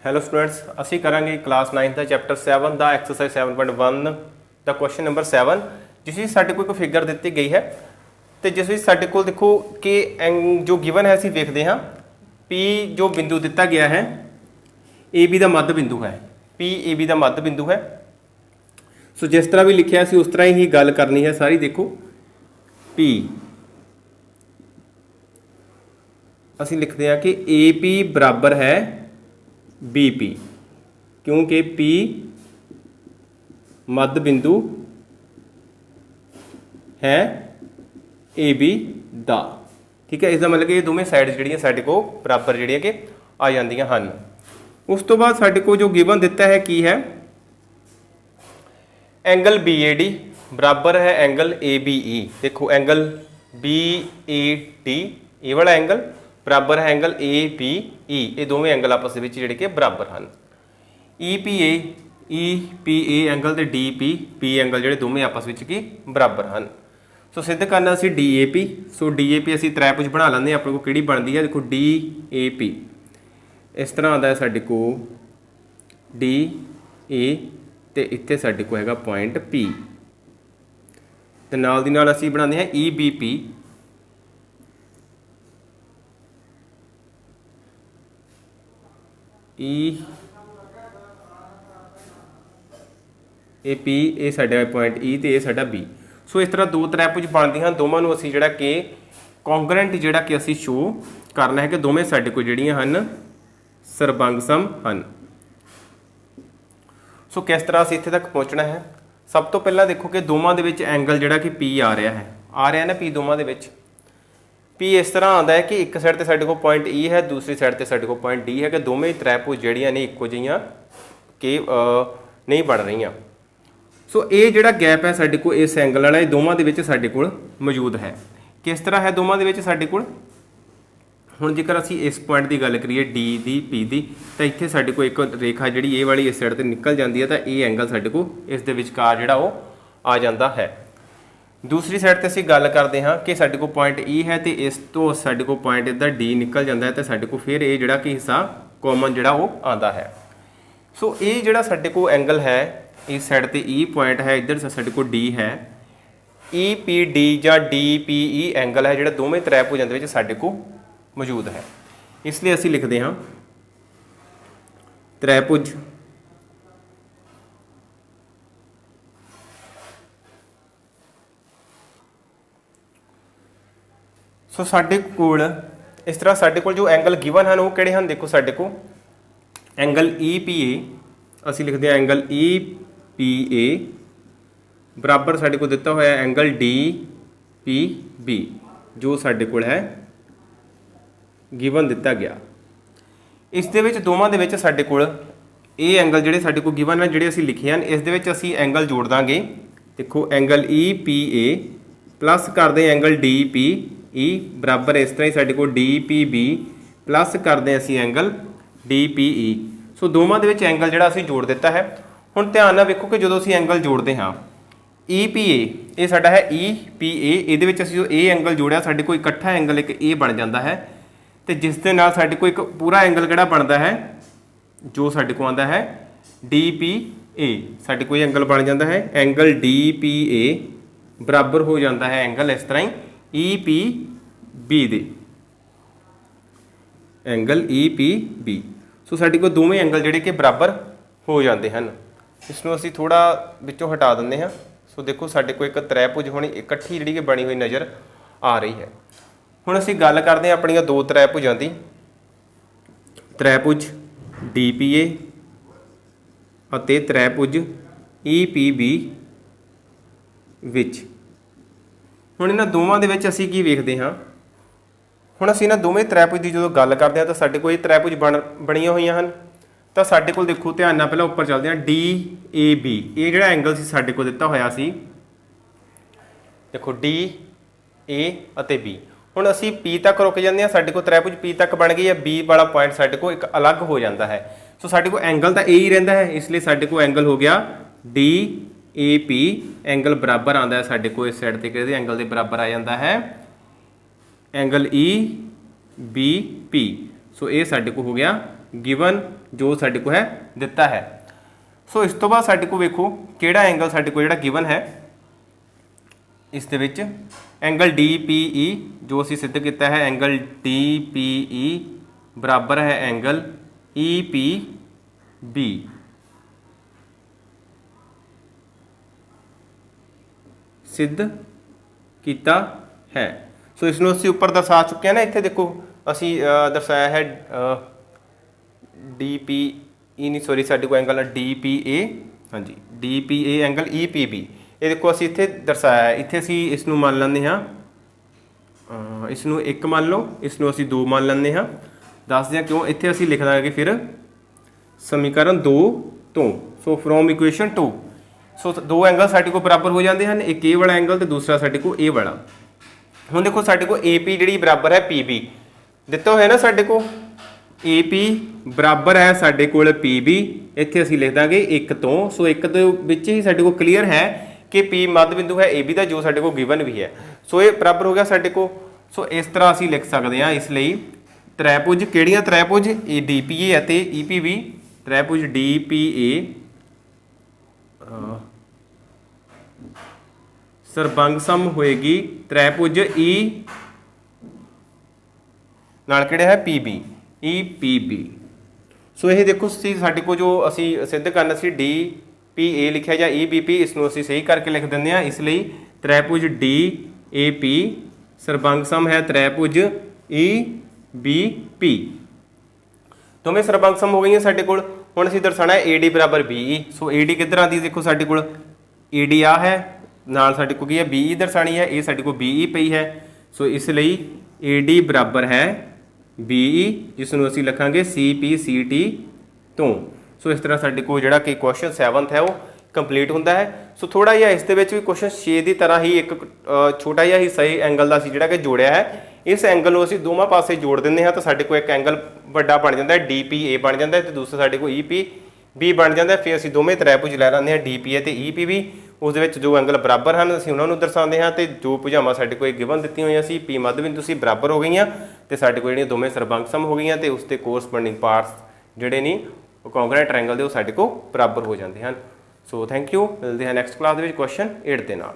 Hello students, असी करांगे class 9 का चैप्टर 7 का एक्सरसाइज 7.1 का क्वेश्चन नंबर 7 जिस ਵਿੱਚ ਸਾਡੇ ਕੋਲ ਇੱਕ ਫਿਗਰ ਦਿੱਤੀ ਗਈ ਹੈ ਤੇ ਜਿਸ ਵਿੱਚ ਸਾਡੇ ਕੋਲ ਦੇਖੋ ਕਿ ਜੋ ਗਿਵਨ ਹੈ ਅਸੀਂ ਵੇਖਦੇ ਹਾਂ P ਜੋ ਬਿੰਦੂ ਦਿੱਤਾ ਗਿਆ ਹੈ AB ਦਾ ਮੱਧ ਬਿੰਦੂ ਹੈ P AB ਦਾ ਮੱਧ ਬਿੰਦੂ ਹੈ। ਸੋ ਜਿਸ ਤਰ੍ਹਾਂ ਵੀ ਲਿਖਿਆ ਸੀ ਉਸ ਤਰ੍ਹਾਂ ਹੀ ਗੱਲ ਕਰਨੀ ਹੈ ਸਾਰੀ। ਦੇਖੋ P ਅਸੀਂ ਲਿਖਦੇ ਹਾਂ ਕਿ AP ਬਰਾਬਰ ਹੈ BP क्योंकि P मध्य बिंदु है AB दा। ठीक है, इसका मतलब कि ये दोवें साइड जिहड़ियां साडे को बराबर जिहड़ियां कि आ जांदियां हन। उस तो बाद साडे को जो गिवन दिता है की है एंगल BAD बराबर है एंगल ABE। देखो एंगल BAD ये वाला एंगल बराबर है एंगल ABE। ये दोवें एंगल आपस में जिहड़े कि बराबर हैं। EPA एंगल तो DPP एंगल जिहड़े दोवें आपस में की बराबर हैं। सो सिद्ध करना असीं DAP। सो DAP असीं त्रिभुज बना लैंदे अपने को किहड़ी बनती है। देखो DAP इस तरह आता है साडे को DA ते इत्थे साडे को हैगा पॉइंट P ते नाल दी नाल असीं बनाते हैं EBP। ए P ये साडा पॉइंट E तो ये साडा B। सो इस तरह दो त्रिभुज बनते हैं। दोवां नूं असीं जिहड़ा कि कॉन्ग्रेंट जिहड़ा कि असीं शो करना है कि दोवें साडे कोल जिहड़ियां हन सरबंगसम हन। सो किस तरह असीं इत्थे तक पहुँचना है। सब तो पहला देखो कि दोवां दे विच एंगल जिहड़ा कि P आ रहा है ना P दोवां दे विच P इस तरह आता है कि एक साइड ते साडे कोल पॉइंट E है, दूसरी साइड ते साडे कोल पॉइंट D है कि दोवें त्रिभुज जिहड़ियां ने इक्को जिहियां कि नहीं बन रही। सो ये जिहड़ा गैप है साडे कोल इस एंगल वाला दोवां दे विच साडे कोल मौजूद है। किस तरह है दोवां दे विच साडे कोल। हुण जेकर असीं इस पॉइंट की गल करिए D दी P दी तो इत्थे साडे कोल एक रेखा जिहड़ी ये वाली इस साइड ते निकल जाती है तो ये एंगल साडे कोल इस दे विचकार जिहड़ा वो आ जाता है। दूसरी साइड ते असीं गल करते हाँ कि साडे कोल पॉइंट E है तो इस तो साडे कोल पॉइंट इधर D निकल जाता है तो साडे कोल फिर ये जिहड़ा कि हिस्सा कॉमन जिहड़ा वो आता है। सो ये जिहड़ा साडे कोल एंगल है इस साइड ते E पॉइंट है, इधर साडे कोल D है। EPD या DPE एंगल है जिहड़ा दोवें त्रिभुजां दे विच साडे कोल मौजूद है। इसलिए असीं लिखते हाँ त्रिभुज सो साडे कोल इस तरह साडे कोल जो एंगल गिवन हैं वो किहड़े हैं। देखो साडे कोल एंगल EPA असीं लिखते हैं एंगल EPA बराबर साडे कोल दिता होया एंगल DPB जो साडे कोल है गिवन दिता गया। इस दे विच दोवां दे विच साडे कोल ये एंगल जिहड़े साडे कोल गिवन है जिहड़े असीं लिखे हैं इस दे विच असीं एंगल जोड़ दांगे। देखो एंगल EPA प्लस करदे एंगल DPE बराबर इस तरह ही साडे कोल DPB प्लस करदे असीं एंगल DPE। सो दोवां दे विच एंगल जिहड़ा असीं जोड़ दिता है। हुण ध्यान नाल वेखो कि जदों असीं एंगल जोड़ते हाँ EPA ये साडा है EPA इहदे विच असीं जो ए एंगल जोड़िया साडे कोल इकट्ठा एंगल एक ए बन जाता है तो जिस दे नाल साडे कोल एक पूरा एंगल किहड़ा बनता है जो साडे कोल आंदा है DPA। साडे कोल एंगल बन जाता है एंगल DPA बराबर हो जाता है एंगल इस तरह ही EPB दे एंगल EPB। सो साडे कोल दोवें एंगल जिहड़े कि बराबर हो जाते हैं। इसनूं असीं थोड़ा विचों हटा दिंदे हां। सो देखो साडे कोल एक त्रिभुज हुण इकट्ठी जिहड़ी कि बनी हुई नज़र आ रही है। हुण असीं गल करदे हां अपणीआं दो त्रिभुजां दी। त्रिभुज DPA ਅਤੇ त्रिभुज EPB विच। हुण इन्हां दोवां दे विच असीं की वेखदे हां। हुण असीं इन्हां दोवें त्रिभुज की जो गल करते हैं तो साडे कोल त्रिभुज बणीआं होईआं हन। तो साडे कोल देखो ध्यान नाल पहलां उपर चलदे हां DAB ये जिहड़ा एंगल सी साडे कोल दिता होया सी। देखो DA ਅਤੇ B हुण असीं P तक रुक जांदे हां। साडे कोल त्रिभुज P तक बन गई है, B वाला पॉइंट साडे कोल एक अलग हो जाता है। सो साडे कोल एंगल तो यही रहिंदा है इसलिए साडे कोल एंगल हो गया DAP एंगल बराबर आंदा है साडे कोल इस साइड ते किहदे एंगल दे बराबर आ जाता है एंगल EBP। सो ये साडे कोल हो गया गिवन जो साडे को है दिता है। सो इस तो बाद साडे को वेखो किहड़ा एंगल साडे को जिहड़ा गिवन है इस दे विच एंगल डी पी ई जो असीं सिद्ध किया है एंगल डी पी ई बराबर है एंगल ई पी बी। सिद्ध किया है। सो इसनूं असीं उपर दर्शा चुके हैं ना, इत्थे देखो असीं दर्शाया है डी पी ई नहीं सॉरी साडे को एंगल डी पी ए, हाँ जी D P A angle E P B. ये देखो असीं इत्थे दर्शाया है, इत्थे असीं इसनूं मान लैंदे हाँ इसनूं एक मान लो, इसनूं असीं दो मान लैंदे हाँ। दसदे हां क्यों, इत्थे असीं लिख दांगे फिर समीकरण 2 तो। सो फ्रॉम इक्वेशन 2 सो दो एंगल साडे को बराबर हो जाते हैं, एक ए वाला एंगल तो दूसरा साडे को ए वाला। हुण देखो साडे को ए पी जिहड़ी बराबर है पी बी दिता होया ना, साडे को ए पी बराबर है साडे कोल पी बी, इत्थे असीं लिख दांगे एक तो। सो एक दे विच ही साडे को क्लीयर है कि पी मध्य बिंदु है ए बी का जो साडे को गिवन भी है। सो ये बराबर हो गया साडे को। सो इस तरह असीं लिख सकते हैं, इसलिए त्रिभुज किहड़ियां त्रिभुज ए डी पी ए अते ई पी बी, त्रिभुज डी पी ए ਸਰਬੰਗ-ਸਮ होएगी त्रिभुज ई नाल किहड़ा है P B E P B. So ये देखो साडे को जो असी सिद्ध करना सी डी पी ए लिखा या ई बी पी, इसनूं असी सही करके लिख दिंदे हां। इसलिए त्रिभुज डी ए पी ਸਰਬੰਗ-ਸਮ है त्रिभुज ई बी पी। दोवें ਸਰਬੰਗ-ਸਮ हो गई साडे कोल। हुण असीं दर्शाना है ए डी बराबर B E. So A D किधर आती देखो साडे कोल ए डी आ है नाल साडे को की है बी ई दर्शानी है, ये साडे को बी ई पई है। सो इसलिए ए डी बराबर है बी ई, जिसनूं असीं लिखांगे सी पी सी टी तो। सो इस तरह साडे को जिहड़ा कि क्वेश्चन 7th है वो कंप्लीट हुंदा है। सो थोड़ा जिहा इस दे विच भी क्वेश्चन 6 की तरह ही एक छोटा जिहा ही सही एंगल का असीं जिहड़ा कि जोड़िया है। इस एंगल नूं असीं दोवां पासे जोड़ दिंदे हां तो साडे को एक एंगल वड्डा बन जाता है डी पी ए बन जाता है, तो दूसरा साडे को ई पी बी बन जाता है। फिर असीं दोवें त्रिभुज लै लैंदे हां डी पी ए ते ई पी बी, उस दे विच जो एंगल बराबर हैं असीं उन्हां नूं दर्शाਉਂਦੇ हां ते जो भुजावां साडे कोल गिवन दित्तियां होईयां सी पी मध्य बिंदु सी बराबर हो गईयां ते साडे कोल जिहड़ियां दोवें ਸਰਬੰਗ-ਸਮ हो गईयां ते उस दे कोरसपोंडिंग पार्ट्स जिहड़े ने कॉन्ग्रुएंट ट्रायंगल दे वो साडे कोल बराबर हो जाते हैं। सो थैंक यू, मिलते हैं next class they which question 8 दे नाल।